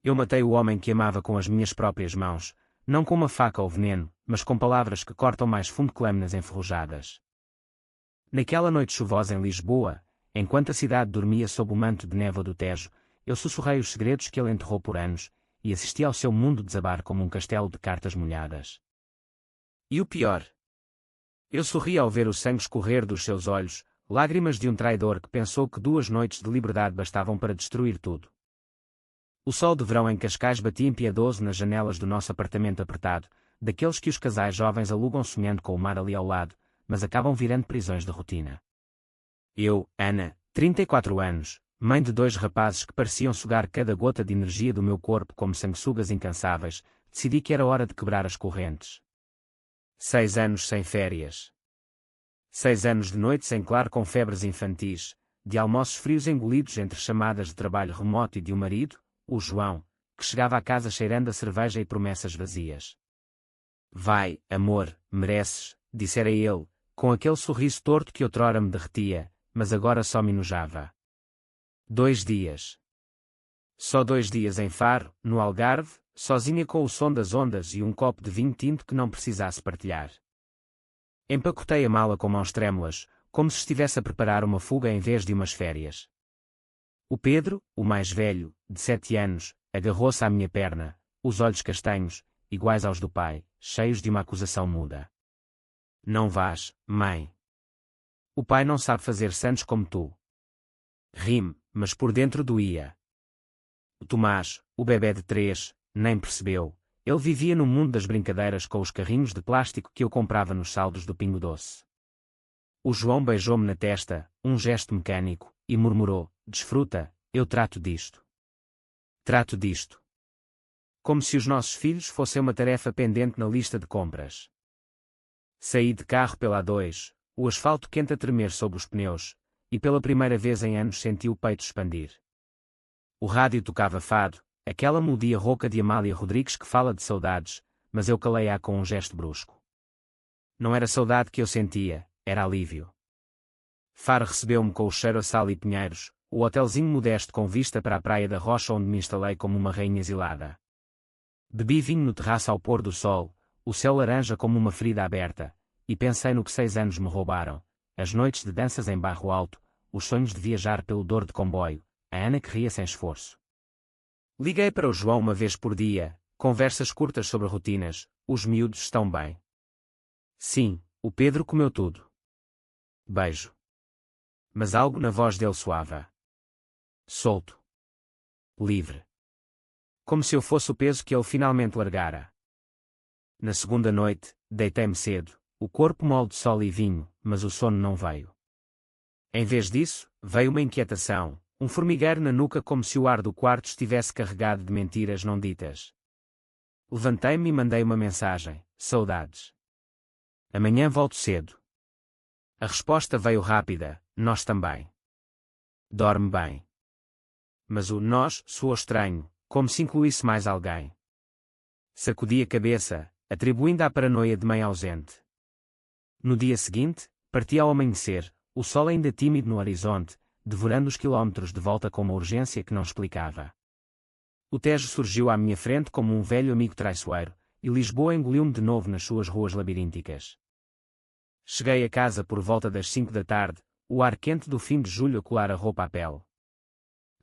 Eu matei o homem que amava com as minhas próprias mãos, não com uma faca ou veneno, mas com palavras que cortam mais fundo que lâminas enferrujadas. Naquela noite chuvosa em Lisboa, enquanto a cidade dormia sob o manto de névoa do Tejo, eu sussurrei os segredos que ele enterrou por anos, e assisti ao seu mundo desabar como um castelo de cartas molhadas. E o pior? Eu sorri ao ver o sangue escorrer dos seus olhos, lágrimas de um traidor que pensou que 2 noites de liberdade bastavam para destruir tudo. O sol de verão em Cascais batia impiedoso nas janelas do nosso apartamento apertado, daqueles que os casais jovens alugam sonhando com o mar ali ao lado, mas acabam virando prisões de rotina. Eu, Ana, 34 anos, mãe de 2 rapazes que pareciam sugar cada gota de energia do meu corpo como sanguessugas incansáveis, decidi que era hora de quebrar as correntes. 6 anos sem férias. 6 anos de noites em claro com febres infantis, de almoços frios engolidos entre chamadas de trabalho remoto e de um marido, o João, que chegava à casa cheirando a cerveja e promessas vazias. Vai, amor, mereces, dissera ele, com aquele sorriso torto que outrora me derretia, mas agora só me enojava. 2 dias. Só 2 dias em Faro, no Algarve, sozinha com o som das ondas e um copo de vinho tinto que não precisasse partilhar. Empacotei a mala com mãos trêmulas, como se estivesse a preparar uma fuga em vez de umas férias. O Pedro, o mais velho, de 7 anos, agarrou-se à minha perna, os olhos castanhos, iguais aos do pai, cheios de uma acusação muda. Não vás, mãe. O pai não sabe fazer santos como tu. Ri-me, mas por dentro doía. O Tomás, o bebé de 3, nem percebeu. Ele vivia no mundo das brincadeiras com os carrinhos de plástico que eu comprava nos saldos do Pingo Doce. O João beijou-me na testa, um gesto mecânico, e murmurou: desfruta, eu trato disto. Trato disto. Como se os nossos filhos fossem uma tarefa pendente na lista de compras. Saí de carro pela A2, o asfalto quente a tremer sob os pneus, e pela primeira vez em anos senti o peito expandir. O rádio tocava fado, aquela melodia rouca de Amália Rodrigues que fala de saudades, mas eu calei-a com um gesto brusco. Não era saudade que eu sentia, era alívio. Faro recebeu-me com o cheiro a sal e pinheiros, o hotelzinho modesto com vista para a praia da Rocha onde me instalei como uma rainha exilada. Bebi vinho no terraço ao pôr do sol, o céu laranja como uma ferida aberta, e pensei no que 6 anos me roubaram, as noites de danças em Barro Alto, os sonhos de viajar pelo Douro de comboio, a Ana que ria sem esforço. Liguei para o João uma vez por dia, conversas curtas sobre rotinas, os miúdos estão bem. Sim, o Pedro comeu tudo. Beijo. Mas algo na voz dele soava. Solto. Livre. Como se eu fosse o peso que ele finalmente largara. Na segunda noite, deitei-me cedo, o corpo mole de sol e vinho, mas o sono não veio. Em vez disso, veio uma inquietação, um formigueiro na nuca como se o ar do quarto estivesse carregado de mentiras não ditas. Levantei-me e mandei uma mensagem: saudades. Amanhã volto cedo. A resposta veio rápida: nós também. Dorme bem. Mas o nós soou estranho, como se incluísse mais alguém. Sacudi a cabeça, atribuindo à paranoia de mãe ausente. No dia seguinte, parti ao amanhecer, o sol ainda tímido no horizonte, devorando os quilómetros de volta com uma urgência que não explicava. O Tejo surgiu à minha frente como um velho amigo traiçoeiro, e Lisboa engoliu-me de novo nas suas ruas labirínticas. Cheguei a casa por volta das 5 da tarde, o ar quente do fim de julho a colar a roupa à pele.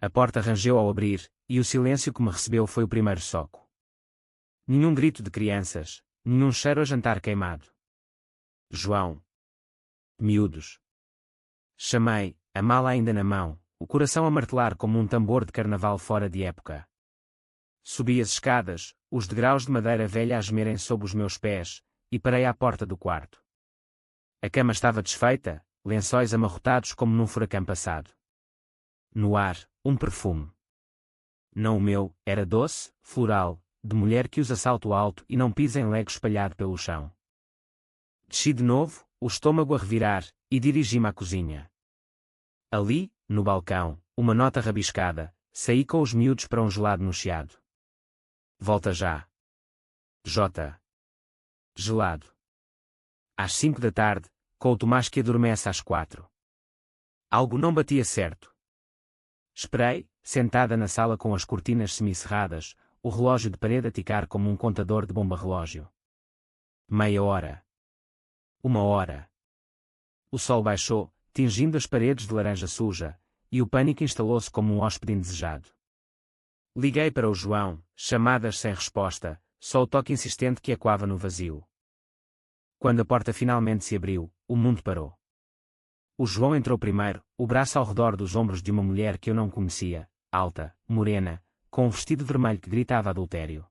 A porta rangeu ao abrir, e o silêncio que me recebeu foi o primeiro soco. Nenhum grito de crianças, nenhum cheiro a jantar queimado. João. Miúdos. Chamei, a mala ainda na mão, o coração a martelar como um tambor de carnaval fora de época. Subi as escadas, os degraus de madeira velha a gemerem sob os meus pés, e parei à porta do quarto. A cama estava desfeita, lençóis amarrotados como num furacão passado. No ar, um perfume. Não o meu, era doce, floral, de mulher que usa salto alto e não pisa em lego espalhado pelo chão. Desci de novo, o estômago a revirar, e dirigi-me à cozinha. Ali, no balcão, uma nota rabiscada, saí com os miúdos para um gelado no chiado. Volta já. J. Gelado. Às 5 da tarde, com o Tomás que adormece às 4. Algo não batia certo. Esperei, sentada na sala com as cortinas semicerradas, o relógio de parede a ticar como um contador de bomba-relógio. Meia hora. 1 hora. O sol baixou, tingindo as paredes de laranja suja, e o pânico instalou-se como um hóspede indesejado. Liguei para o João, chamadas sem resposta, só o toque insistente que ecoava no vazio. Quando a porta finalmente se abriu, o mundo parou. O João entrou primeiro, o braço ao redor dos ombros de uma mulher que eu não conhecia, alta, morena, com um vestido vermelho que gritava adultério.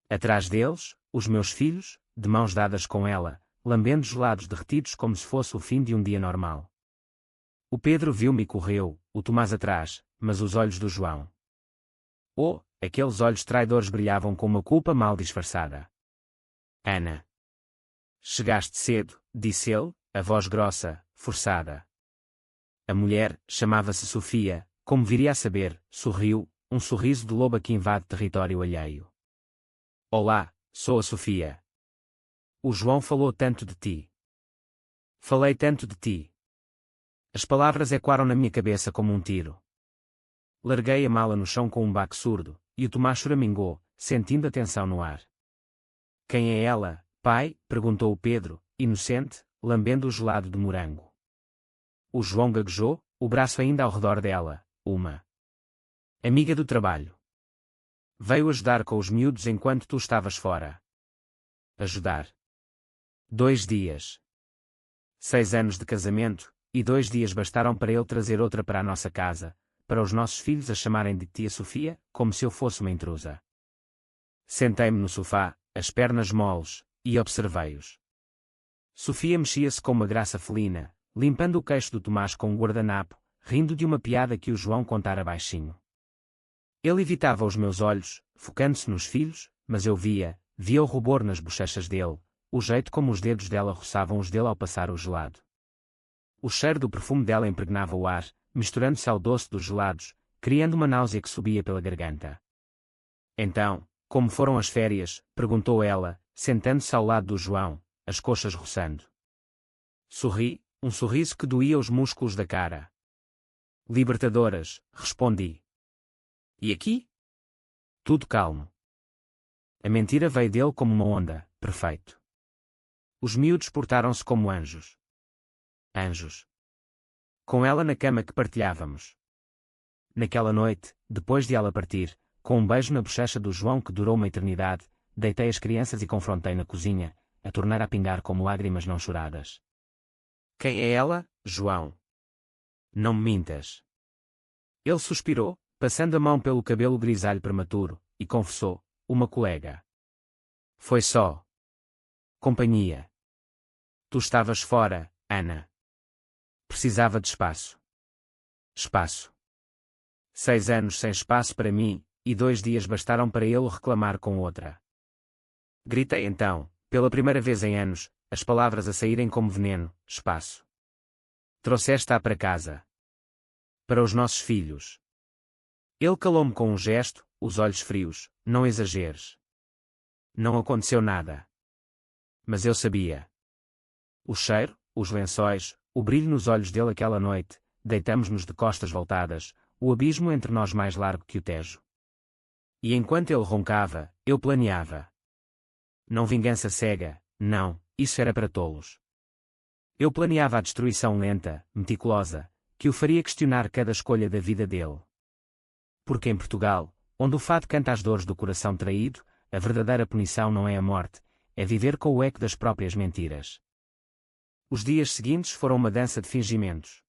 Atrás deles, os meus filhos, de mãos dadas com ela, lambendo gelados derretidos como se fosse o fim de um dia normal. O Pedro viu-me e correu, o Tomás atrás, mas os olhos do João. Oh, aqueles olhos traidores brilhavam com uma culpa mal disfarçada. Ana. Chegaste cedo, disse ele, a voz grossa, forçada. A mulher, chamava-se Sofia, como viria a saber, sorriu, um sorriso de loba que invade território alheio. Olá, sou a Sofia. O João falou tanto de ti. Falei tanto de ti. As palavras ecoaram na minha cabeça como um tiro. Larguei a mala no chão com um baque surdo, e o Tomás choramingou, sentindo a tensão no ar. Quem é ela, pai? Perguntou o Pedro, inocente, lambendo o gelado de morango. O João gaguejou, o braço ainda ao redor dela, uma amiga do trabalho. Veio ajudar com os miúdos enquanto tu estavas fora. Ajudar. 2 dias. 6 anos de casamento, e 2 dias bastaram para ele trazer outra para a nossa casa, para os nossos filhos a chamarem de tia Sofia, como se eu fosse uma intrusa. Sentei-me no sofá, as pernas moles, e observei-os. Sofia mexia-se com uma graça felina, limpando o queixo do Tomás com um guardanapo, rindo de uma piada que o João contara baixinho. Ele evitava os meus olhos, focando-se nos filhos, mas eu via o rubor nas bochechas dele, o jeito como os dedos dela roçavam os dele ao passar o gelado. O cheiro do perfume dela impregnava o ar, misturando-se ao doce dos gelados, criando uma náusea que subia pela garganta. Então, como foram as férias? Perguntou ela, sentando-se ao lado do João, as coxas roçando. Sorri, um sorriso que doía os músculos da cara. Libertadoras, respondi. E aqui? Tudo calmo. A mentira veio dele como uma onda, perfeito. Os miúdos portaram-se como anjos. Anjos. Com ela na cama que partilhávamos. Naquela noite, depois de ela partir, com um beijo na bochecha do João que durou uma eternidade, deitei as crianças e confrontei na cozinha, a tornar a pingar como lágrimas não choradas. Quem é ela, João? Não me mintas. Ele suspirou, passando a mão pelo cabelo grisalho prematuro, e confessou, uma colega. Foi só companhia. Tu estavas fora, Ana. Precisava de espaço. Espaço. 6 anos sem espaço para mim, e 2 dias bastaram para ele reclamar com outra. Gritei então, pela primeira vez em anos, as palavras a saírem como veneno, espaço. Trouxeste-a para casa. Para os nossos filhos. Ele calou-me com um gesto, os olhos frios, não exageres. Não aconteceu nada. Mas eu sabia. O cheiro, os lençóis, o brilho nos olhos dele aquela noite, deitamos-nos de costas voltadas, o abismo entre nós mais largo que o Tejo. E enquanto ele roncava, eu planeava. Não vingança cega, não, isso era para tolos. Eu planeava a destruição lenta, meticulosa, que o faria questionar cada escolha da vida dele. Porque em Portugal, onde o fado canta as dores do coração traído, a verdadeira punição não é a morte, é viver com o eco das próprias mentiras. Os dias seguintes foram uma dança de fingimentos.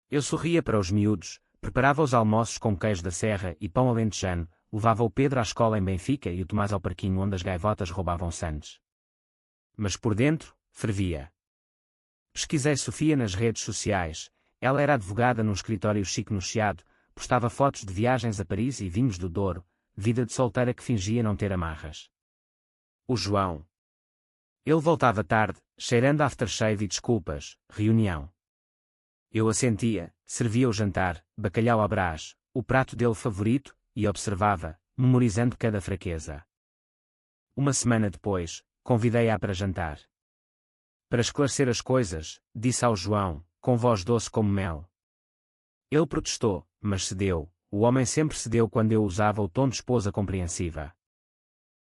Eu sorria para os miúdos, preparava os almoços com queijo da serra e pão alentejano, levava o Pedro à escola em Benfica e o Tomás ao parquinho onde as gaivotas roubavam sandes. Mas por dentro, fervia. Pesquisei Sofia nas redes sociais, ela era advogada num escritório chique no Chiado, postava fotos de viagens a Paris e vinhos do Douro, vida de solteira que fingia não ter amarras. O João. Ele voltava tarde, cheirando a aftershave e desculpas, reunião. Eu assentia, servia o jantar, bacalhau à Brás, o prato dele favorito, e observava, memorizando cada fraqueza. Uma semana depois, convidei-a para jantar. Para esclarecer as coisas, disse ao João, com voz doce como mel. Ele protestou, mas cedeu, o homem sempre cedeu quando eu usava o tom de esposa compreensiva.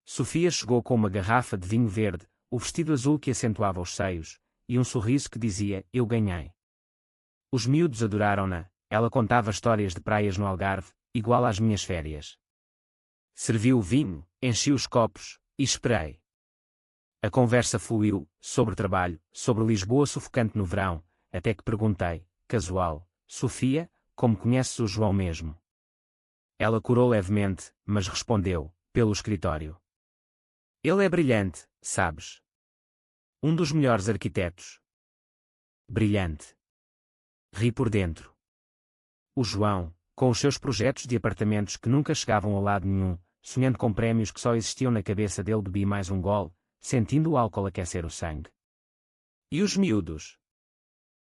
Sofia chegou com uma garrafa de vinho verde, o vestido azul que acentuava os seios, e um sorriso que dizia, eu ganhei. Os miúdos adoraram-na, ela contava histórias de praias no Algarve, igual às minhas férias. Servi o vinho, enchi os copos, e esperei. A conversa fluiu, sobre trabalho, sobre Lisboa sufocante no verão, até que perguntei, casual, Sofia, como conheces o João mesmo? Ela corou levemente, mas respondeu, pelo escritório. Ele é brilhante, sabes? Um dos melhores arquitetos. Brilhante. Ri por dentro. O João, com os seus projetos de apartamentos que nunca chegavam a lado nenhum, sonhando com prémios que só existiam na cabeça dele, bebi mais um gole, sentindo o álcool aquecer o sangue. E os miúdos?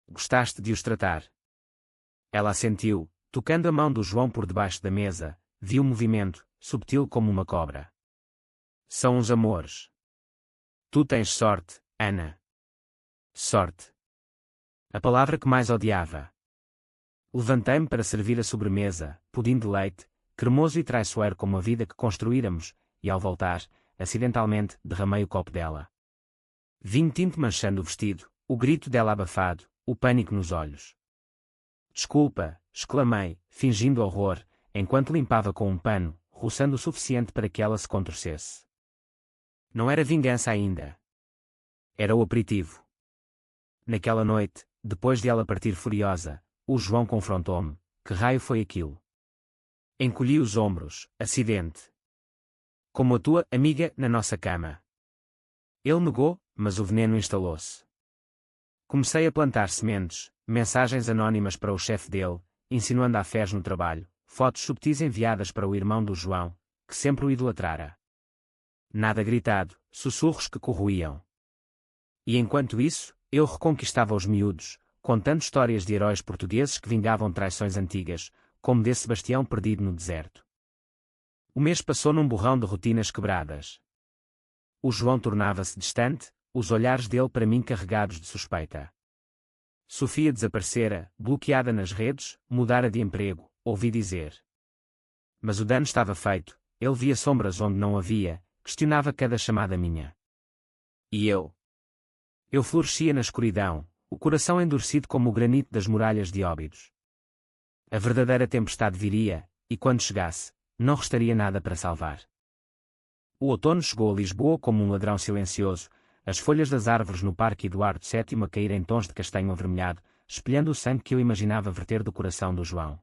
Gostaste de os tratar? Ela assentiu, tocando a mão do João por debaixo da mesa, viu o movimento, subtil como uma cobra. São uns amores. Tu tens sorte, Ana. Sorte. A palavra que mais odiava. Levantei-me para servir a sobremesa, pudim de leite, cremoso e traiçoeiro como a vida que construíramos, e ao voltar, acidentalmente, derramei o copo dela. Vinho tinto manchando o vestido, o grito dela abafado, o pânico nos olhos. Desculpa, exclamei, fingindo horror, enquanto limpava com um pano, roçando o suficiente para que ela se contorcesse. Não era vingança ainda. Era o aperitivo. Naquela noite, depois de ela partir furiosa, o João confrontou-me. Que raio foi aquilo? Encolhi os ombros, acidente. Como a tua amiga na nossa cama. Ele negou, mas o veneno instalou-se. Comecei a plantar sementes, mensagens anónimas para o chefe dele, insinuando afés no trabalho, fotos subtis enviadas para o irmão do João, que sempre o idolatrara. Nada gritado, sussurros que corroíam. E enquanto isso, eu reconquistava os miúdos, contando histórias de heróis portugueses que vingavam traições antigas, como de Sebastião perdido no deserto. O mês passou num borrão de rotinas quebradas. O João tornava-se distante, os olhares dele para mim carregados de suspeita. Sofia desaparecera, bloqueada nas redes, mudara de emprego, ouvi dizer. Mas o dano estava feito, ele via sombras onde não havia, questionava cada chamada minha. E eu? Eu florescia na escuridão, o coração endurecido como o granito das muralhas de Óbidos. A verdadeira tempestade viria, e quando chegasse, não restaria nada para salvar. O outono chegou a Lisboa como um ladrão silencioso, as folhas das árvores no Parque Eduardo VII a cair em tons de castanho avermelhado, espelhando o sangue que eu imaginava verter do coração do João.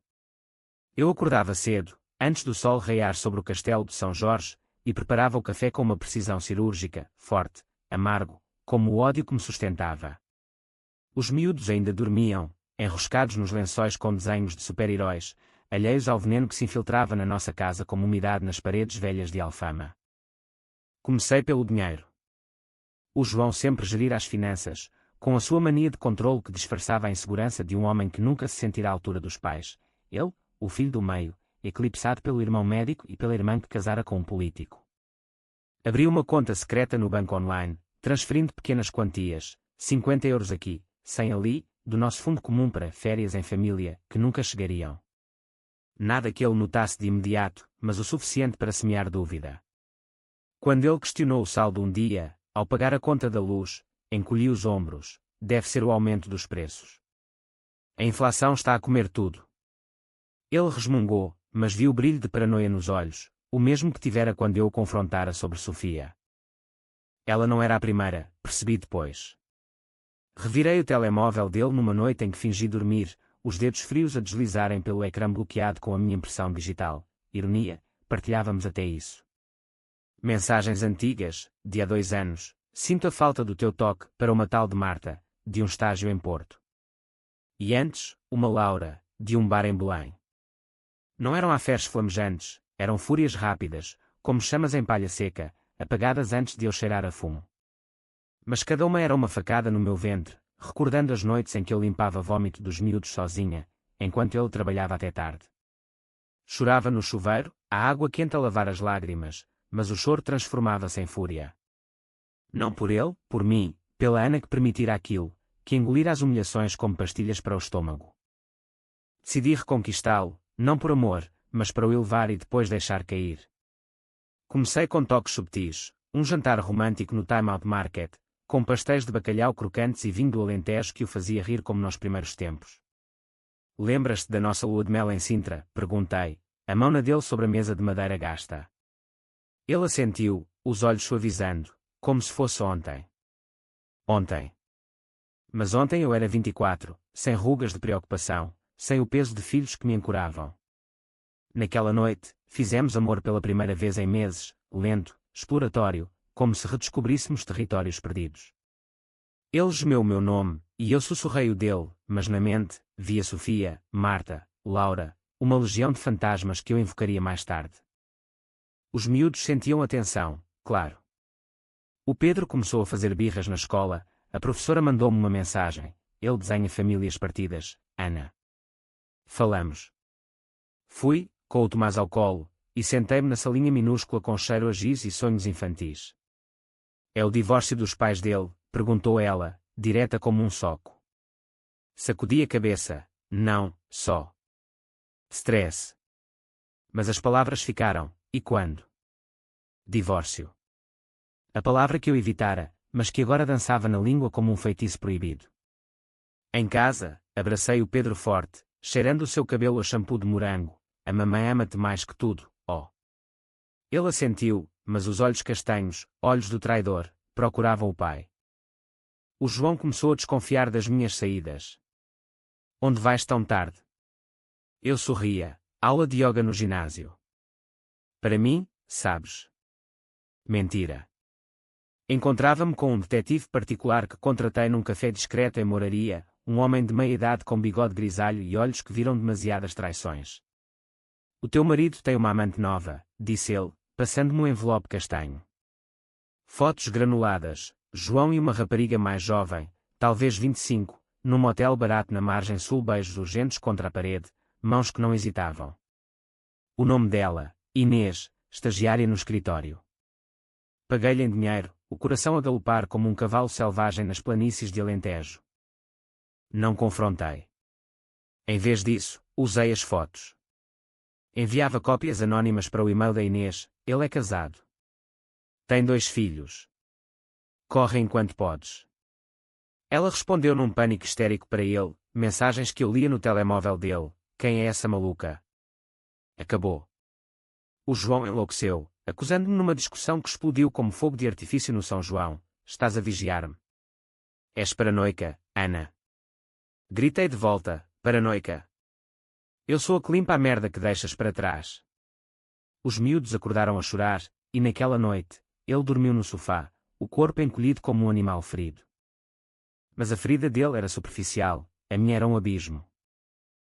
Eu acordava cedo, antes do sol raiar sobre o castelo de São Jorge, e preparava o café com uma precisão cirúrgica, forte, amargo, como o ódio que me sustentava. Os miúdos ainda dormiam, enroscados nos lençóis com desenhos de super-heróis, alheios ao veneno que se infiltrava na nossa casa como umidade nas paredes velhas de Alfama. Comecei pelo dinheiro. O João sempre gerira as finanças, com a sua mania de controle que disfarçava a insegurança de um homem que nunca se sentirá à altura dos pais. Ele, o filho do meio, eclipsado pelo irmão médico e pela irmã que casara com um político. Abriu uma conta secreta no banco online, transferindo pequenas quantias, 50 euros aqui, 100 ali, do nosso fundo comum para férias em família, que nunca chegariam. Nada que ele notasse de imediato, mas o suficiente para semear dúvida. Quando ele questionou o saldo um dia, ao pagar a conta da luz, encolhi os ombros. Deve ser o aumento dos preços. A inflação está a comer tudo. Ele resmungou, mas viu o brilho de paranoia nos olhos, o mesmo que tivera quando eu o confrontara sobre Sofia. Ela não era a primeira, percebi depois. Revirei o telemóvel dele numa noite em que fingi dormir, os dedos frios a deslizarem pelo ecrã bloqueado com a minha impressão digital. Ironia, partilhávamos até isso. Mensagens antigas, de há 2 anos. Sinto a falta do teu toque, para uma tal de Marta, de um estágio em Porto. E antes, uma Laura, de um bar em Belém. Não eram afés flamejantes, eram fúrias rápidas, como chamas em palha seca, apagadas antes de eu cheirar a fumo. Mas cada uma era uma facada no meu ventre, recordando as noites em que eu limpava vômito dos miúdos sozinha, enquanto ele trabalhava até tarde. Chorava no chuveiro, a água quente a lavar as lágrimas, mas o choro transformava-se em fúria. Não por ele, por mim, pela Ana que permitira aquilo, que engolira as humilhações como pastilhas para o estômago. Decidi reconquistá-lo, não por amor, mas para o elevar e depois deixar cair. Comecei com toques subtis, um jantar romântico no Time Out Market, com pastéis de bacalhau crocantes e vinho do Alentejo que o fazia rir como nos primeiros tempos. Lembras-te da nossa lua de mel em Sintra? Perguntei, a mão na dele sobre a mesa de madeira gasta. Ele assentiu, os olhos suavizando, como se fosse ontem. Ontem. Mas ontem eu era 24, sem rugas de preocupação, sem o peso de filhos que me ancoravam. Naquela noite, fizemos amor pela primeira vez em meses, lento, exploratório, como se redescobríssemos territórios perdidos. Ele gemeu o meu nome, e eu sussurrei o dele, mas na mente, via Sofia, Marta, Laura, uma legião de fantasmas que eu invocaria mais tarde. Os miúdos sentiam a tensão, claro. O Pedro começou a fazer birras na escola, a professora mandou-me uma mensagem, ele desenha famílias partidas, Ana. Falamos. Fui, com o Tomás ao colo, e sentei-me na salinha minúscula com cheiro a giz e sonhos infantis. É o divórcio dos pais dele? Perguntou ela, direta como um soco. Sacudi a cabeça, não, só. Stress. Mas as palavras ficaram, e quando? Divórcio. A palavra que eu evitara, mas que agora dançava na língua como um feitiço proibido. Em casa, abracei o Pedro forte, cheirando o seu cabelo a shampoo de morango. A mamãe ama-te mais que tudo, ó. Ele assentiu, mas os olhos castanhos, olhos do traidor, procuravam o pai. O João começou a desconfiar das minhas saídas. Onde vais tão tarde? Eu sorria, aula de yoga no ginásio. Para mim, sabes. Mentira. Encontrava-me com um detetive particular que contratei num café discreto em Moraria, um homem de meia idade com bigode grisalho e olhos que viram demasiadas traições. O teu marido tem uma amante nova, disse ele, passando-me um envelope castanho. Fotos granuladas, João e uma rapariga mais jovem, talvez 25, num motel barato na margem sul, beijos urgentes contra a parede, mãos que não hesitavam. O nome dela, Inês, estagiária no escritório. Paguei-lhe em dinheiro, o coração a galopar como um cavalo selvagem nas planícies de Alentejo. Não confrontei. Em vez disso, usei as fotos. Enviava cópias anónimas para o e-mail da Inês, ele é casado. Tem 2 filhos. Corre enquanto podes. Ela respondeu num pânico histérico para ele, mensagens que eu lia no telemóvel dele, quem é essa maluca? Acabou. O João enlouqueceu, acusando-me numa discussão que explodiu como fogo de artifício no São João, estás a vigiar-me. És paranoica, Ana. Gritei de volta, paranoica. Eu sou a que limpa a merda que deixas para trás. Os miúdos acordaram a chorar, e naquela noite, ele dormiu no sofá, o corpo encolhido como um animal ferido. Mas a ferida dele era superficial, a minha era um abismo.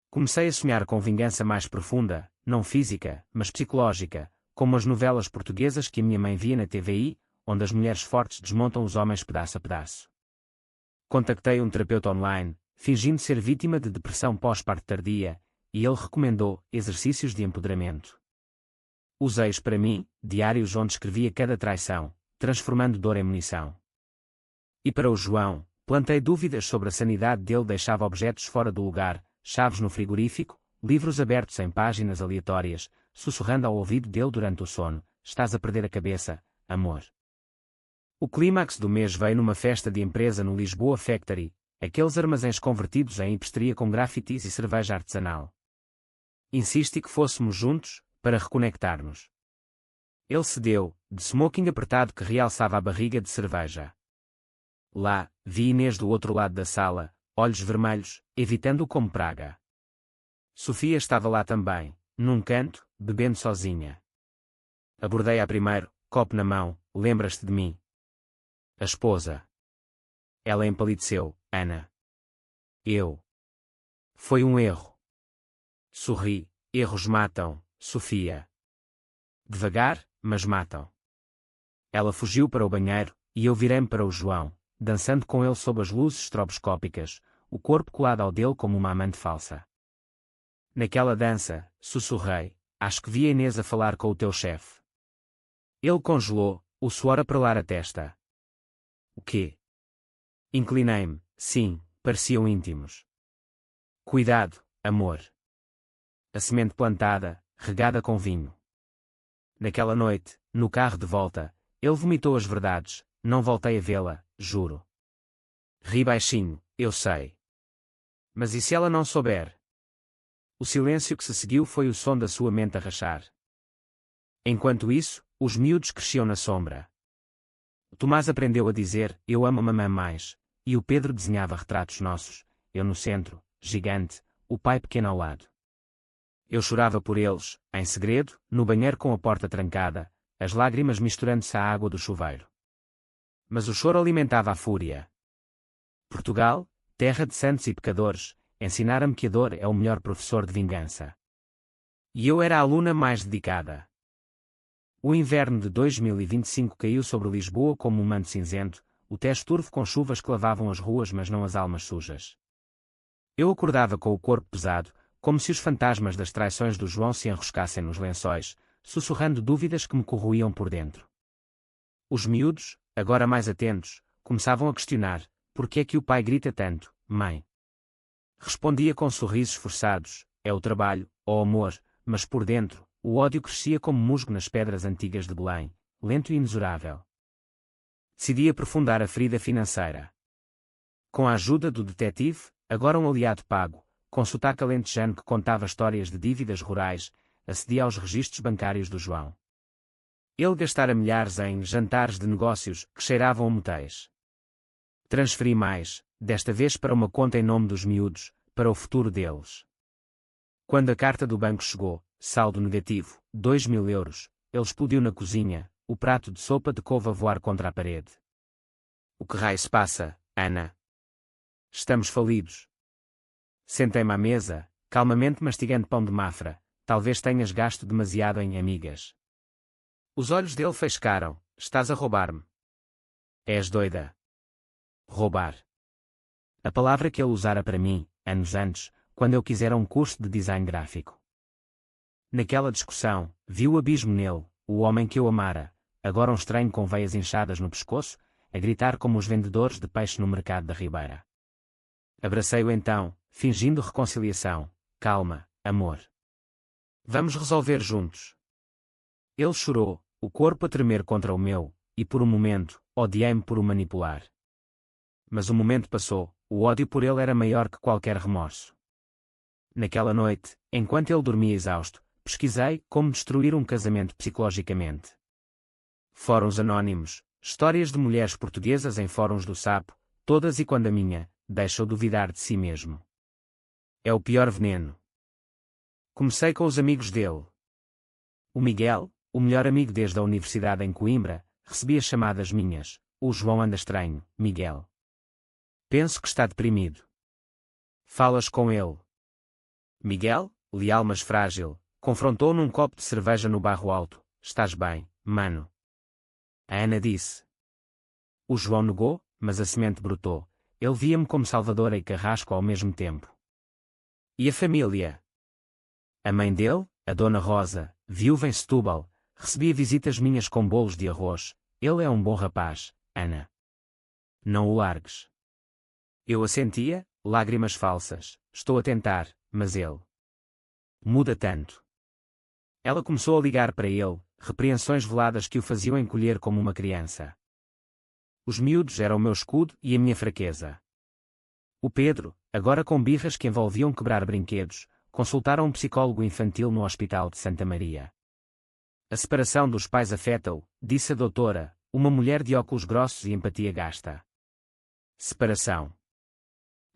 Comecei a sonhar com vingança mais profunda, não física, mas psicológica, como as novelas portuguesas que a minha mãe via na TVI, onde as mulheres fortes desmontam os homens pedaço a pedaço. Contactei um terapeuta online, fingindo ser vítima de depressão pós-parto tardia, e ele recomendou exercícios de empoderamento. Usei-os para mim, diários onde escrevia cada traição, transformando dor em munição. E para o João, plantei dúvidas sobre a sanidade dele, deixava objetos fora do lugar, chaves no frigorífico, livros abertos em páginas aleatórias, sussurrando ao ouvido dele durante o sono, estás a perder a cabeça, amor. O clímax do mês veio numa festa de empresa no Lisboa Factory, aqueles armazéns convertidos em hiposteria com grafites e cerveja artesanal. Insisti que fôssemos juntos, para reconectarmos. Ele cedeu, de smoking apertado que realçava a barriga de cerveja. Lá, vi Inês do outro lado da sala, olhos vermelhos, evitando-o como praga. Sofia estava lá também, num canto, bebendo sozinha. Abordei-a primeiro, copo na mão, lembras-te de mim? A esposa. Ela empalideceu, Ana. Eu. Foi um erro. Sorri, erros matam, Sofia. Devagar, mas matam. Ela fugiu para o banheiro, e eu virei-me para o João, dançando com ele sob as luzes estroboscópicas, o corpo colado ao dele como uma amante falsa. Naquela dança, sussurrei, acho que vi a Inês a falar com o teu chefe. Ele congelou, o suor a perlar a testa. O quê? Inclinei-me, sim, pareciam íntimos. Cuidado, amor. A semente plantada, regada com vinho. Naquela noite, no carro de volta, ele vomitou as verdades, não voltei a vê-la, juro. Ri baixinho, eu sei. Mas e se ela não souber? O silêncio que se seguiu foi o som da sua mente a rachar. Enquanto isso, os miúdos cresciam na sombra. O Tomás aprendeu a dizer, eu amo a mamãe mais, e o Pedro desenhava retratos nossos, eu no centro, gigante, o pai pequeno ao lado. Eu chorava por eles, em segredo, no banheiro com a porta trancada, as lágrimas misturando-se à água do chuveiro. Mas o choro alimentava a fúria. Portugal, terra de santos e pecadores, ensinara-me que a dor é o melhor professor de vingança. E eu era a aluna mais dedicada. O inverno de 2025 caiu sobre Lisboa como um manto cinzento, o tejo turvo com chuvas que lavavam as ruas mas não as almas sujas. Eu acordava com o corpo pesado, como se os fantasmas das traições do João se enroscassem nos lençóis, sussurrando dúvidas que me corroíam por dentro. Os miúdos, agora mais atentos, começavam a questionar, por que é que o pai grita tanto, mãe? Respondia com sorrisos forçados, é o trabalho, ó amor, mas por dentro, o ódio crescia como musgo nas pedras antigas de Belém, lento e inexorável. Decidi aprofundar a ferida financeira. Com a ajuda do detetive, agora um aliado pago, com sotaque alentejano que contava histórias de dívidas rurais, acedi aos registros bancários do João. Ele gastara milhares em jantares de negócios que cheiravam a motéis. Transferi mais, desta vez para uma conta em nome dos miúdos, para o futuro deles. Quando a carta do banco chegou, saldo negativo, 2.000 euros, ele explodiu na cozinha, o prato de sopa de couve a voar contra a parede. O que raio se passa, Ana? Estamos falidos. Sentei-me à mesa, calmamente mastigando pão de mafra, talvez tenhas gasto demasiado em amigas. Os olhos dele faiscaram, estás a roubar-me. És doida. Roubar. A palavra que ele usara para mim, anos antes, quando eu quisera um curso de design gráfico. Naquela discussão, vi o abismo nele, o homem que eu amara, agora um estranho com veias inchadas no pescoço, a gritar como os vendedores de peixe no mercado da Ribeira. Abracei-o então, fingindo reconciliação. Calma, amor. Vamos resolver juntos. Ele chorou, o corpo a tremer contra o meu, e por um momento, odiei-me por o manipular. Mas o momento passou, o ódio por ele era maior que qualquer remorso. Naquela noite, enquanto ele dormia exausto, pesquisei como destruir um casamento psicologicamente. Fóruns anónimos, histórias de mulheres portuguesas em fóruns do Sapo, todas e quando a minha, deixou duvidar de si mesmo. É o pior veneno. Comecei com os amigos dele. O Miguel, o melhor amigo desde a universidade em Coimbra, recebia chamadas minhas. O João anda estranho, Miguel. Penso que está deprimido. Falas com ele. Miguel, leal mas frágil, confrontou num copo de cerveja no Barro Alto. Estás bem, mano? A Ana disse. O João negou, mas a semente brotou. Ele via-me como salvadora e carrasco ao mesmo tempo. E a família? A mãe dele, a Dona Rosa, viúva em Setúbal, recebia visitas minhas com bolos de arroz. Ele é um bom rapaz, Ana. Não o largues. Eu assentia, lágrimas falsas. Estou a tentar, mas ele muda tanto. Ela começou a ligar para ele, repreensões veladas que o faziam encolher como uma criança. Os miúdos eram o meu escudo e a minha fraqueza. O Pedro, agora com birras que envolviam quebrar brinquedos, consultaram um psicólogo infantil no Hospital de Santa Maria. A separação dos pais afeta-o, disse a doutora, uma mulher de óculos grossos e empatia gasta. Separação.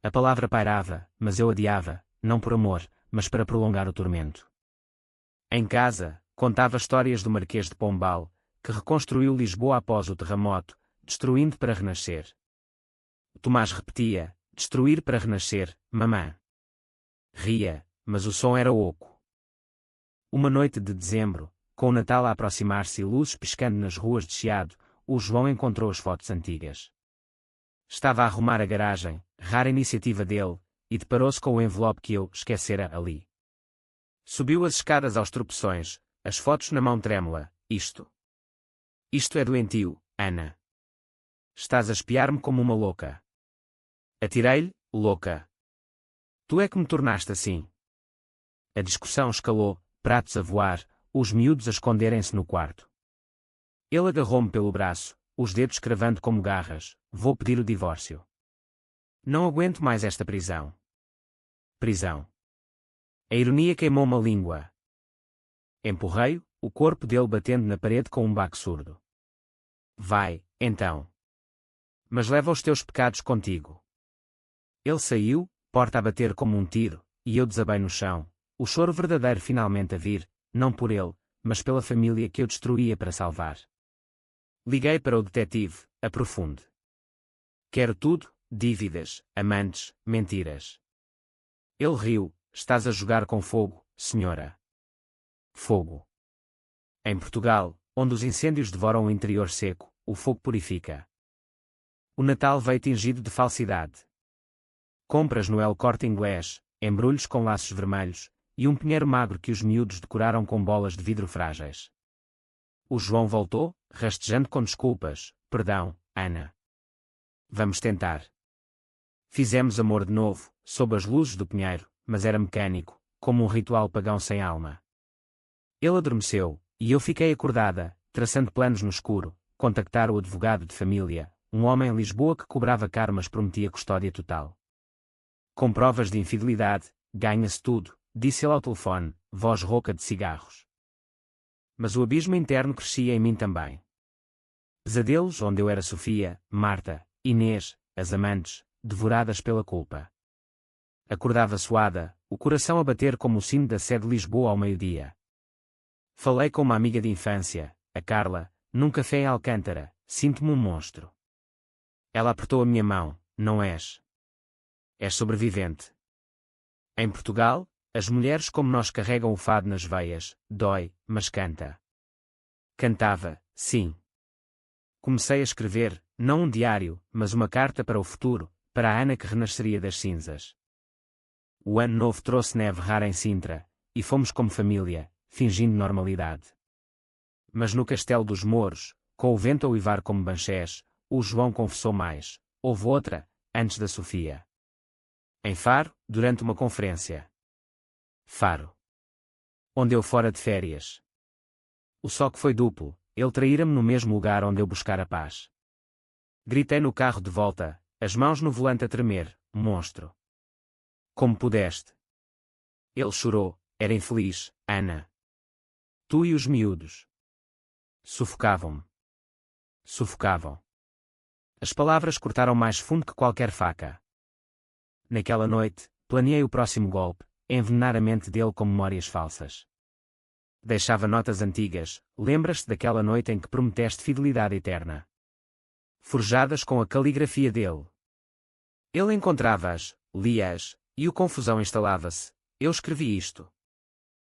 A palavra pairava, mas eu adiava, não por amor, mas para prolongar o tormento. Em casa, contava histórias do Marquês de Pombal, que reconstruiu Lisboa após o terremoto, destruindo para renascer. Tomás repetia, destruir para renascer, mamã. Ria, mas o som era oco. Uma noite de dezembro, com o Natal a aproximar-se e luzes piscando nas ruas de Chiado, o João encontrou as fotos antigas. Estava a arrumar a garagem, rara iniciativa dele, e deparou-se com o envelope que eu esquecera ali. Subiu as escadas aos tropeções, as fotos na mão trêmula. Isto é doentio, Ana. Estás a espiar-me como uma louca. Atirei-lhe, louca. Tu é que me tornaste assim. A discussão escalou, pratos a voar, os miúdos a esconderem-se no quarto. Ele agarrou-me pelo braço, os dedos cravando como garras. Vou pedir o divórcio. Não aguento mais esta prisão. Prisão. A ironia queimou-me a língua. Empurrei-o, o corpo dele batendo na parede com um baque surdo. Vai, então. Mas leva os teus pecados contigo. Ele saiu, porta a bater como um tiro, e eu desabei no chão, o choro verdadeiro finalmente a vir, não por ele, mas pela família que eu destruía para salvar. Liguei para o detetive, aprofunde. Quero tudo, dívidas, amantes, mentiras. Ele riu, estás a jogar com fogo, senhora. Fogo. Em Portugal, onde os incêndios devoram o interior seco, o fogo purifica. O Natal veio tingido de falsidade. Compras no El Corte Inglês, embrulhos com laços vermelhos, e um pinheiro magro que os miúdos decoraram com bolas de vidro frágeis. O João voltou, rastejando com desculpas. Perdão, Ana. Vamos tentar. Fizemos amor de novo, sob as luzes do pinheiro, mas era mecânico, como um ritual pagão sem alma. Ele adormeceu, e eu fiquei acordada, traçando planos no escuro, contactar o advogado de família, um homem em Lisboa que cobrava caro mas prometia custódia total. Com provas de infidelidade, ganha-se tudo, disse ele ao telefone, voz rouca de cigarros. Mas o abismo interno crescia em mim também. Pesadelos onde eu era Sofia, Marta, Inês, as amantes, devoradas pela culpa. Acordava suada, o coração a bater como o sino da Sé de Lisboa ao meio-dia. Falei com uma amiga de infância, a Carla, num café em Alcântara, sinto-me um monstro. Ela apertou a minha mão, não és. És sobrevivente. Em Portugal, as mulheres como nós carregam o fado nas veias, dói, mas canta. Cantava, sim. Comecei a escrever, não um diário, mas uma carta para o futuro, para a Ana que renasceria das cinzas. O ano novo trouxe neve rara em Sintra, e fomos como família, fingindo normalidade. Mas no Castelo dos Mouros, com o vento a uivar como banchés, o João confessou mais. Houve outra, antes da Sofia. Em Faro, durante uma conferência. Faro. Onde eu fora de férias. O soco foi duplo, ele traíra-me no mesmo lugar onde eu buscara paz. Gritei no carro de volta, as mãos no volante a tremer, monstro. Como pudeste? Ele chorou, era infeliz, Ana. Tu e os miúdos. Sufocavam-me. Sufocavam. As palavras cortaram mais fundo que qualquer faca. Naquela noite, planeei o próximo golpe, envenenar a mente dele com memórias falsas. Deixava notas antigas, lembras-te daquela noite em que prometeste fidelidade eterna? Forjadas com a caligrafia dele. Ele encontrava-as, lia-as, e o confusão instalava-se. Eu escrevi isto.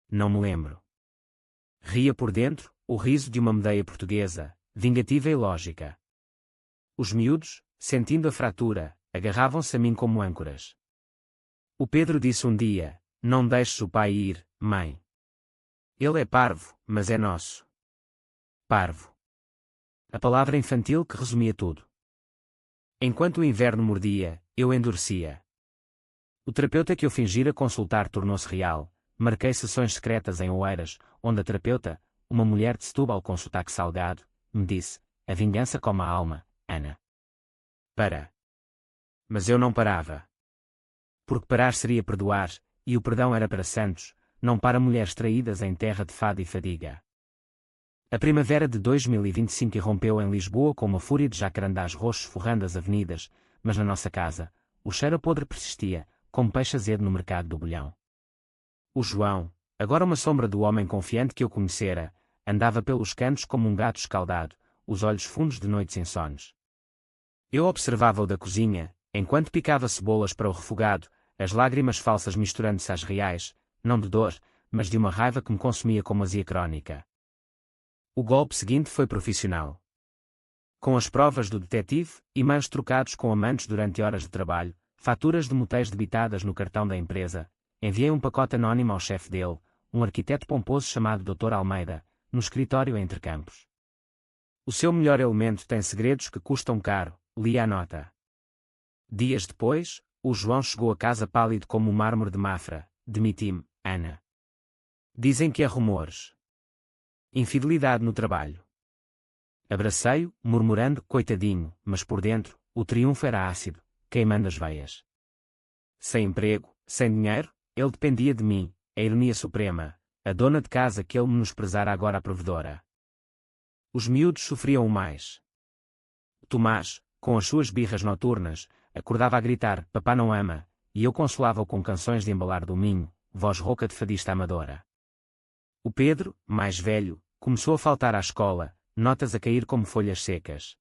Não me lembro. Ria por dentro, o riso de uma medeia portuguesa, vingativa e lógica. Os miúdos, sentindo a fratura, agarravam-se a mim como âncoras. O Pedro disse um dia, não deixes o pai ir, mãe. Ele é parvo, mas é nosso. Parvo. A palavra infantil que resumia tudo. Enquanto o inverno mordia, eu endurecia. O terapeuta que eu fingira consultar tornou-se real. Marquei sessões secretas em Oeiras, onde a terapeuta, uma mulher de Setúbal com sotaque salgado, me disse, a vingança come a alma, Ana. Para. Mas eu não parava. Porque parar seria perdoar, e o perdão era para santos, não para mulheres traídas em terra de fado e fadiga. A primavera de 2025 irrompeu em Lisboa com uma fúria de jacarandás roxos forrando as avenidas, mas na nossa casa, o cheiro a podre persistia, como peixe azedo no mercado do Bolhão. O João, agora uma sombra do homem confiante que eu conhecera, andava pelos cantos como um gato escaldado, os olhos fundos de noites insones. Eu observava-o da cozinha, enquanto picava cebolas para o refogado, as lágrimas falsas misturando-se às reais, não de dor, mas de uma raiva que me consumia como azia crónica. O golpe seguinte foi profissional. Com as provas do detetive, e-mails trocados com amantes durante horas de trabalho, faturas de motéis debitadas no cartão da empresa, enviei um pacote anónimo ao chefe dele, um arquiteto pomposo chamado Dr. Almeida, no escritório Entre Campos. O seu melhor elemento tem segredos que custam caro, li a nota. Dias depois, o João chegou a casa pálido como o mármore de Mafra. Demiti-me, Ana. Dizem que é rumores. Infidelidade no trabalho. Abracei-o, murmurando, coitadinho, mas por dentro, o triunfo era ácido, queimando as veias. Sem emprego, sem dinheiro, ele dependia de mim, a ironia suprema, a dona de casa que ele menosprezara agora a provedora. Os miúdos sofriam mais. Tomás, com as suas birras noturnas, acordava a gritar, papá não ama, e eu consolava-o com canções de embalar do Minho, voz rouca de fadista amadora. O Pedro, mais velho, começou a faltar à escola, notas a cair como folhas secas.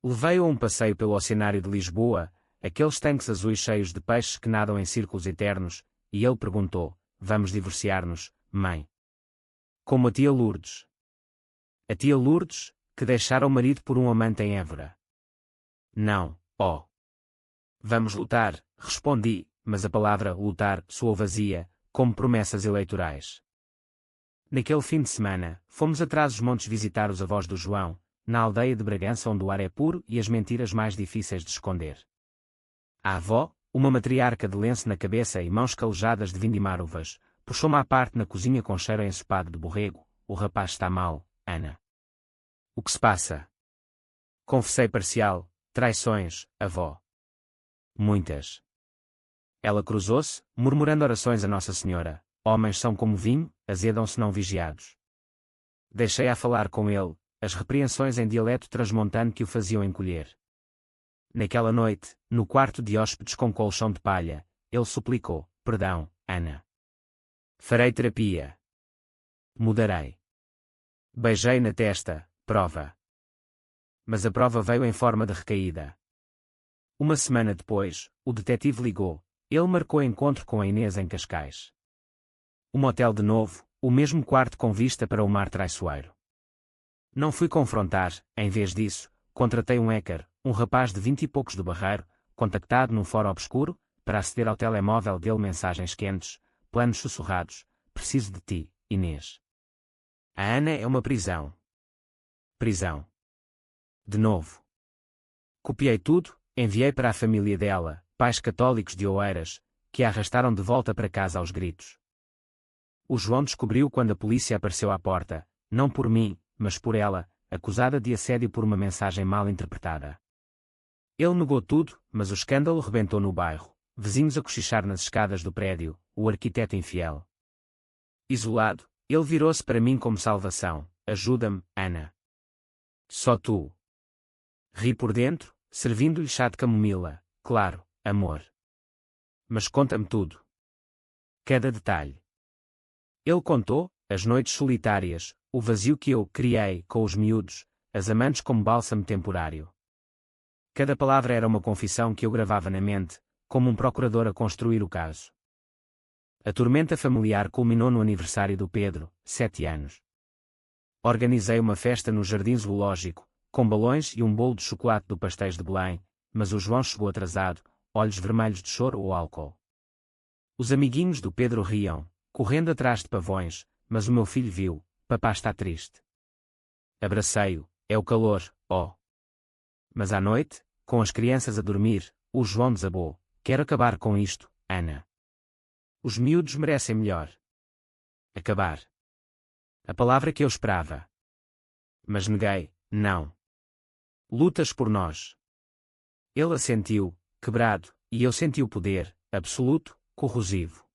Levei-o a um passeio pelo oceanário de Lisboa, aqueles tanques azuis cheios de peixes que nadam em círculos eternos, e ele perguntou, vamos divorciar-nos, mãe? Como a tia Lourdes. A tia Lourdes, que deixara o marido por um amante em Évora. Não, ó. Vamos lutar, respondi, mas a palavra lutar soou vazia, como promessas eleitorais. Naquele fim de semana, fomos atrás dos montes visitar os avós do João, na aldeia de Bragança onde o ar é puro e as mentiras mais difíceis de esconder. A avó, uma matriarca de lenço na cabeça e mãos calejadas de vindimar uvas, puxou-me à parte na cozinha com cheiro a ensopado de borrego. O rapaz está mal, Ana. O que se passa? Confessei parcial, traições, avó. Muitas. Ela cruzou-se, murmurando orações a Nossa Senhora. Homens são como vinho, azedam-se não vigiados. Deixei-a falar com ele, as repreensões em dialeto transmontano que o faziam encolher. Naquela noite, no quarto de hóspedes com colchão de palha, ele suplicou, perdão, Ana. Farei terapia. Mudarei. Beijei na testa, prova. Mas a prova veio em forma de recaída. Uma semana depois, o detetive ligou, ele marcou encontro com a Inês em Cascais. Um motel de novo, o mesmo quarto com vista para o mar traiçoeiro. Não fui confrontar, em vez disso, contratei um hacker, um rapaz de 20 e poucos do Barreiro, contactado num fórum obscuro, para aceder ao telemóvel dele mensagens quentes, planos sussurrados, preciso de ti, Inês. A Ana é uma prisão. Prisão. De novo. Copiei tudo, enviei para a família dela, pais católicos de Oeiras, que a arrastaram de volta para casa aos gritos. O João descobriu quando a polícia apareceu à porta, não por mim, mas por ela, acusada de assédio por uma mensagem mal interpretada. Ele negou tudo, mas o escândalo rebentou no bairro, vizinhos a cochichar nas escadas do prédio, o arquiteto infiel. Isolado, ele virou-se para mim como salvação, ajuda-me, Ana. Só tu. Ri por dentro, servindo-lhe chá de camomila, claro, amor. Mas conta-me tudo. Cada detalhe. Ele contou, as noites solitárias, o vazio que eu criei com os miúdos, as amantes como bálsamo temporário. Cada palavra era uma confissão que eu gravava na mente, como um procurador a construir o caso. A tormenta familiar culminou no aniversário do Pedro, 7 anos. Organizei uma festa no Jardim Zoológico, com balões e um bolo de chocolate do Pastéis de Belém, mas o João chegou atrasado, olhos vermelhos de choro ou álcool. Os amiguinhos do Pedro riam, correndo atrás de pavões, mas o meu filho viu, papá está triste. Abracei-o, é o calor, ó. Mas à noite, com as crianças a dormir, o João desabou, quero acabar com isto, Ana. Os miúdos merecem melhor. Acabar. A palavra que eu esperava. Mas neguei, não. Lutas por nós. Ele assentiu, quebrado, e eu senti o poder, absoluto, corrosivo.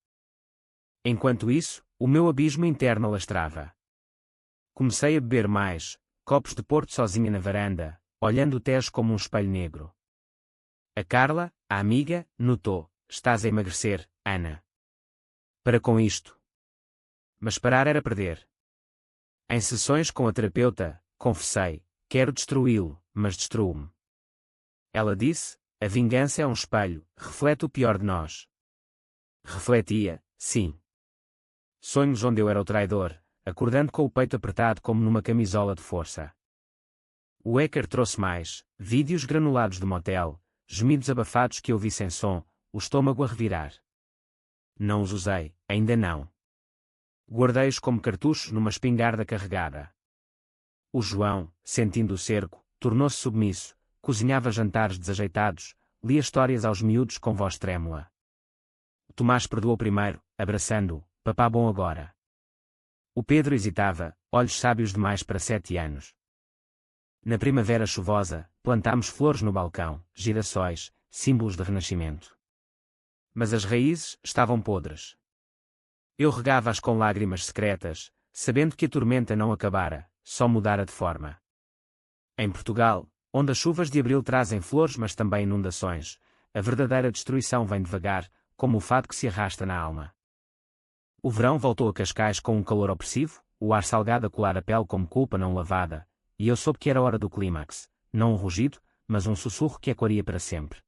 Enquanto isso, o meu abismo interno alastrava. Comecei a beber mais, copos de Porto sozinha na varanda, olhando o Tejo como um espelho negro. A Carla, a amiga, notou, estás a emagrecer, Ana. Para com isto. Mas parar era perder. Em sessões com a terapeuta, confessei, quero destruí-lo, mas destruo-me. Ela disse, a vingança é um espelho, reflete o pior de nós. Refletia, sim. Sonhos onde eu era o traidor, acordando com o peito apertado como numa camisola de força. O hacker trouxe mais, vídeos granulados de motel, gemidos abafados que ouvi sem som, o estômago a revirar. Não os usei, ainda não. Guardei-os como cartuchos numa espingarda carregada. O João, sentindo o cerco, tornou-se submisso, cozinhava jantares desajeitados, lia histórias aos miúdos com voz trêmula. Tomás perdoou primeiro, abraçando-o, papá bom agora. O Pedro hesitava, olhos sábios demais para 7 anos. Na primavera chuvosa, plantámos flores no balcão, girassóis, símbolos de renascimento. Mas as raízes estavam podres. Eu regava-as com lágrimas secretas, sabendo que a tormenta não acabara, só mudara de forma. Em Portugal, onde as chuvas de abril trazem flores mas também inundações, a verdadeira destruição vem devagar, como o fado que se arrasta na alma. O verão voltou a Cascais com um calor opressivo, o ar salgado a colar a pele como culpa não lavada, e eu soube que era hora do clímax, não um rugido, mas um sussurro que ecoaria para sempre.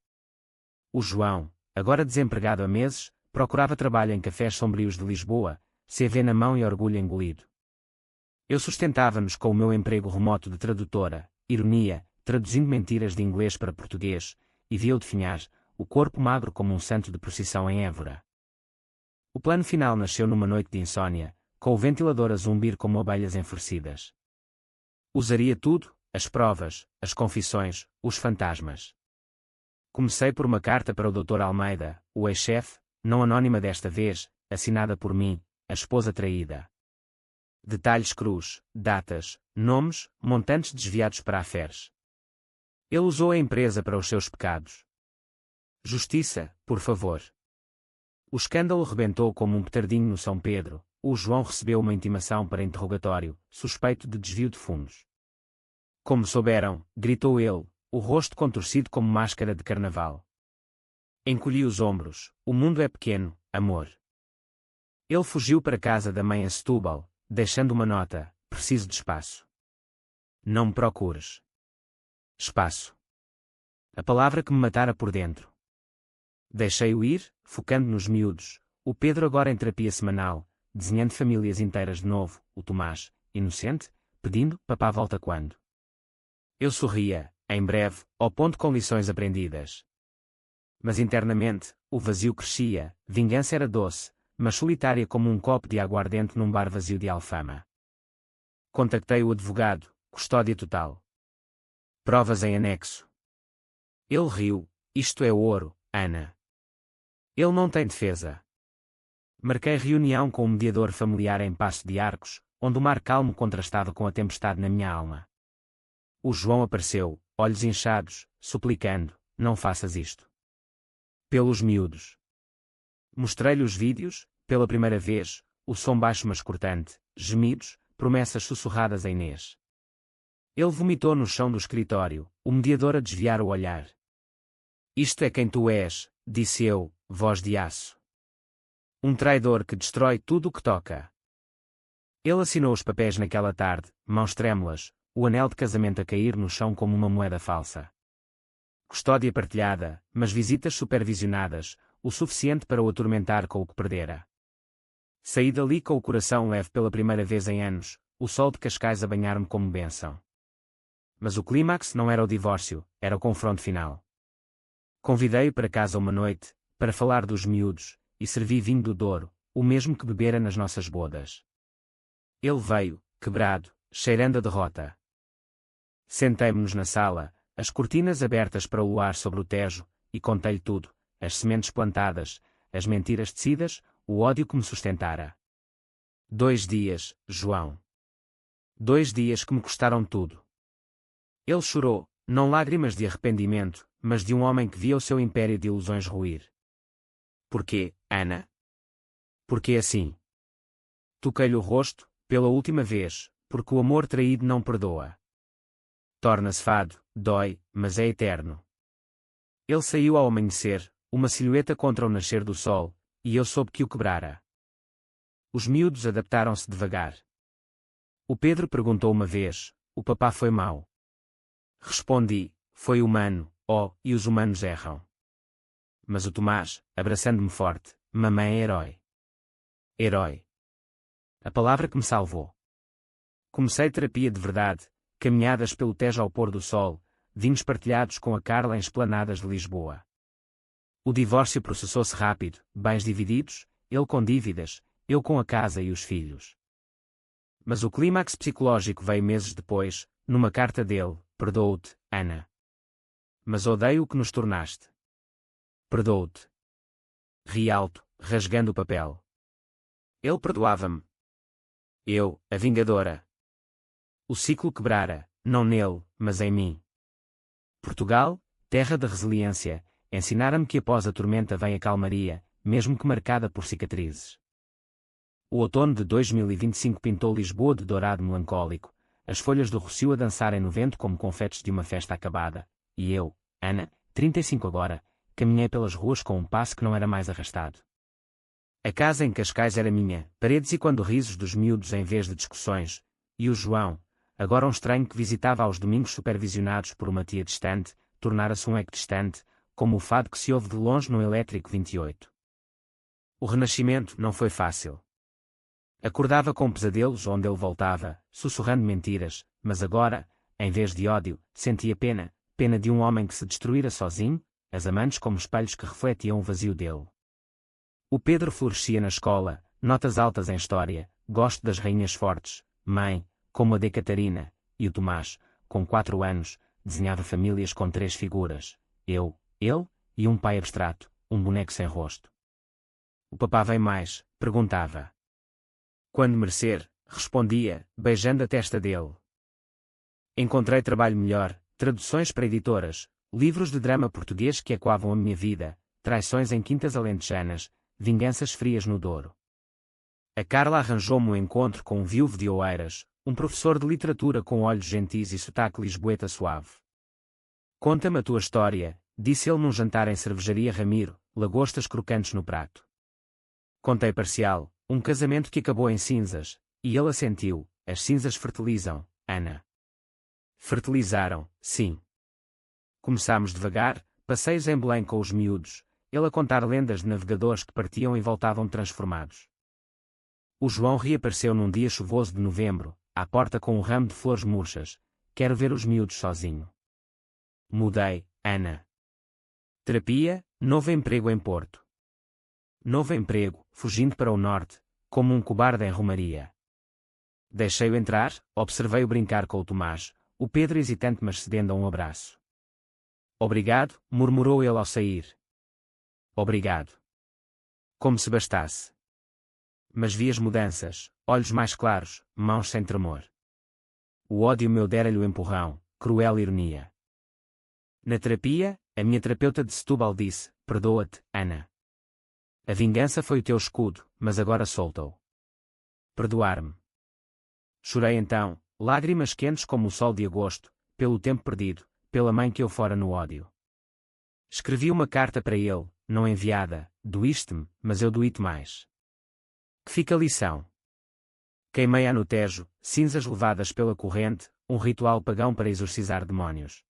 O João, agora desempregado há meses, procurava trabalho em cafés sombrios de Lisboa, CV na mão e orgulho engolido. Eu sustentava-nos com o meu emprego remoto de tradutora, ironia, traduzindo mentiras de inglês para português, e via-o definhar, o corpo magro como um santo de procissão em Évora. O plano final nasceu numa noite de insônia, com o ventilador a zumbir como abelhas enfurecidas. Usaria tudo, as provas, as confissões, os fantasmas. Comecei por uma carta para o Dr. Almeida, o ex-chefe, não anónima desta vez, assinada por mim, a esposa traída. Detalhes crus, datas, nomes, montantes desviados para aferes. Ele usou a empresa para os seus pecados. Justiça, por favor. O escândalo rebentou como um petardinho no São Pedro. O João recebeu uma intimação para interrogatório, suspeito de desvio de fundos. Como souberam, gritou ele, o rosto contorcido como máscara de carnaval. Encolhi os ombros. O mundo é pequeno, amor. Ele fugiu para casa da mãe a Setúbal, deixando uma nota: preciso de espaço. Não me procures. Espaço. A palavra que me matara por dentro. Deixei-o ir, focando nos miúdos, o Pedro agora em terapia semanal, desenhando famílias inteiras de novo, o Tomás, inocente, pedindo: papá volta quando? Eu sorria, em breve, ao ponto com lições aprendidas. Mas internamente, o vazio crescia, vingança era doce, mas solitária como um copo de aguardente num bar vazio de Alfama. Contactei o advogado, custódia total. Provas em anexo. Ele riu: isto é ouro, Ana. Ele não tem defesa. Marquei reunião com o mediador familiar em Paço de Arcos, onde o mar calmo contrastava com a tempestade na minha alma. O João apareceu, olhos inchados, suplicando: não faças isto. Pelos miúdos. Mostrei-lhe os vídeos, pela primeira vez, o som baixo mas cortante, gemidos, promessas sussurradas a Inês. Ele vomitou no chão do escritório, o mediador a desviar o olhar. Isto é quem tu és, disse eu, voz de aço. Um traidor que destrói tudo o que toca. Ele assinou os papéis naquela tarde, mãos trêmulas, o anel de casamento a cair no chão como uma moeda falsa. Custódia partilhada, mas visitas supervisionadas, o suficiente para o atormentar com o que perdera. Saí dali com o coração leve pela primeira vez em anos, o sol de Cascais a banhar-me como bênção. Mas o clímax não era o divórcio, era o confronto final. Convidei-o para casa uma noite, para falar dos miúdos, e servi vinho do Douro, o mesmo que bebera nas nossas bodas. Ele veio, quebrado, cheirando a derrota. Sentei-me-nos na sala, as cortinas abertas para o luar sobre o Tejo, e contei-lhe tudo, as sementes plantadas, as mentiras tecidas, o ódio que me sustentara. 2 dias, João. 2 dias que me custaram tudo. Ele chorou, não lágrimas de arrependimento, mas de um homem que via o seu império de ilusões ruir. Porquê, Ana? Porquê assim? Toquei-lhe o rosto, pela última vez, porque o amor traído não perdoa. Torna-se fado, dói, mas é eterno. Ele saiu ao amanhecer, uma silhueta contra o nascer do sol, e eu soube que o quebrara. Os miúdos adaptaram-se devagar. O Pedro perguntou uma vez: o papá foi mau? Respondi: foi humano, e os humanos erram. Mas o Tomás, abraçando-me forte: mamãe é herói. Herói. A palavra que me salvou. Comecei terapia de verdade, caminhadas pelo Tejo ao pôr do sol, vinhos partilhados com a Carla em esplanadas de Lisboa. O divórcio processou-se rápido, bens divididos, ele com dívidas, eu com a casa e os filhos. Mas o clímax psicológico veio meses depois, numa carta dele: perdoo-te, Ana. Mas odeio o que nos tornaste. Perdoo-te. Ri alto, rasgando o papel. Ele perdoava-me. Eu, a vingadora. O ciclo quebrara, não nele, mas em mim. Portugal, terra de resiliência, ensinara-me que após a tormenta vem a calmaria, mesmo que marcada por cicatrizes. O outono de 2025 pintou Lisboa de dourado melancólico, as folhas do rocio a dançarem no vento como confetes de uma festa acabada, e eu, Ana, 35 agora, caminhei pelas ruas com um passo que não era mais arrastado. A casa em Cascais era minha, paredes e quando risos dos miúdos em vez de discussões, e o João, agora um estranho que visitava aos domingos supervisionados por uma tia distante, tornara-se um eco distante, como o fado que se ouve de longe no elétrico 28. O renascimento não foi fácil. Acordava com pesadelos onde ele voltava, sussurrando mentiras, mas agora, em vez de ódio, sentia pena, pena de um homem que se destruíra sozinho, as amantes como espelhos que refletiam o vazio dele. O Pedro florescia na escola, notas altas em história, gosto das rainhas fortes, mãe, como a de Catarina, e o Tomás, com 4 anos, desenhava famílias com 3 figuras, eu, ele, e um pai abstrato, um boneco sem rosto. O papá vem mais, perguntava. Quando merecer, respondia, beijando a testa dele. Encontrei trabalho melhor, traduções para editoras, livros de drama português que ecoavam a minha vida, traições em quintas alentejanas, vinganças frias no Douro. A Carla arranjou-me um encontro com um viúvo de Oeiras, um professor de literatura com olhos gentis e sotaque lisboeta suave. Conta-me a tua história, disse ele num jantar em cervejaria Ramiro, lagostas crocantes no prato. Contei parcial, um casamento que acabou em cinzas, e ele assentiu, as cinzas fertilizam, Ana. Fertilizaram, sim. Começámos devagar, passeios em Belém com os miúdos, ele a contar lendas de navegadores que partiam e voltavam transformados. O João reapareceu num dia chuvoso de novembro, à porta com um ramo de flores murchas. Quero ver os miúdos sozinho. Mudei, Ana. Terapia, novo emprego em Porto. Novo emprego, fugindo para o norte, como um cobarde em Romaria. Deixei-o entrar, observei-o brincar com o Tomás, o Pedro hesitante mas cedendo a um abraço. Obrigado, murmurou ele ao sair. Obrigado. Como se bastasse. Mas vi as mudanças, olhos mais claros, mãos sem tremor. O ódio meu dera-lhe o empurrão, cruel ironia. Na terapia, a minha terapeuta de Setúbal disse, perdoa-te, Ana. A vingança foi o teu escudo, mas agora soltou. Perdoar-me. Chorei então, lágrimas quentes como o sol de agosto, pelo tempo perdido, pela mãe que eu fora no ódio. Escrevi uma carta para ele, não enviada, doíste-me, mas eu doí-te mais. Que fica a lição. Queimei-a no Tejo, cinzas levadas pela corrente, um ritual pagão para exorcizar demónios.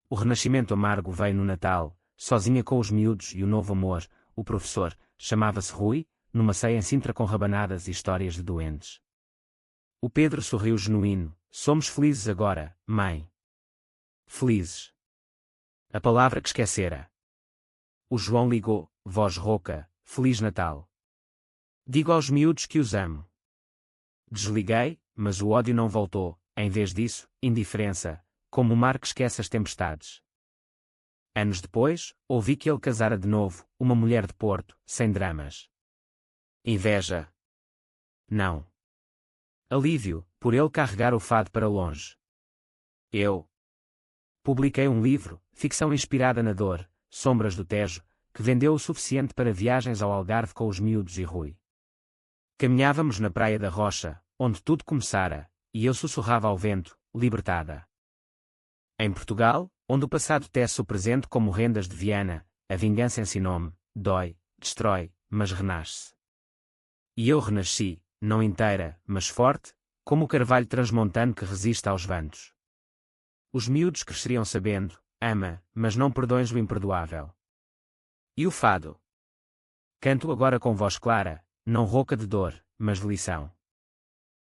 O renascimento amargo veio no Natal, sozinha com os miúdos e o novo amor, o professor, chamava-se Rui, numa ceia em Sintra com rabanadas e histórias de doentes. O Pedro sorriu genuíno, somos felizes agora, mãe. Felizes. A palavra que esquecera. O João ligou, voz rouca, Feliz Natal. Digo aos miúdos que os amo. Desliguei, mas o ódio não voltou, em vez disso, indiferença, como o mar que esquece as tempestades. Anos depois, ouvi que ele casara de novo, uma mulher de Porto, sem dramas. Inveja. Não. Alívio, por ele carregar o fado para longe. Eu publiquei um livro, ficção inspirada na dor, Sombras do Tejo, que vendeu o suficiente para viagens ao Algarve com os miúdos e Rui. Caminhávamos na praia da Rocha, onde tudo começara, e eu sussurrava ao vento, libertada. Em Portugal, onde o passado tece o presente como rendas de Viana, a vingança ensinou-me, dói, destrói, mas renasce. E eu renasci, não inteira, mas forte, como o carvalho transmontano que resiste aos ventos. Os miúdos cresceriam sabendo, ama, mas não perdoes o imperdoável. E o fado? Canto agora com voz clara, não rouca de dor, mas de lição.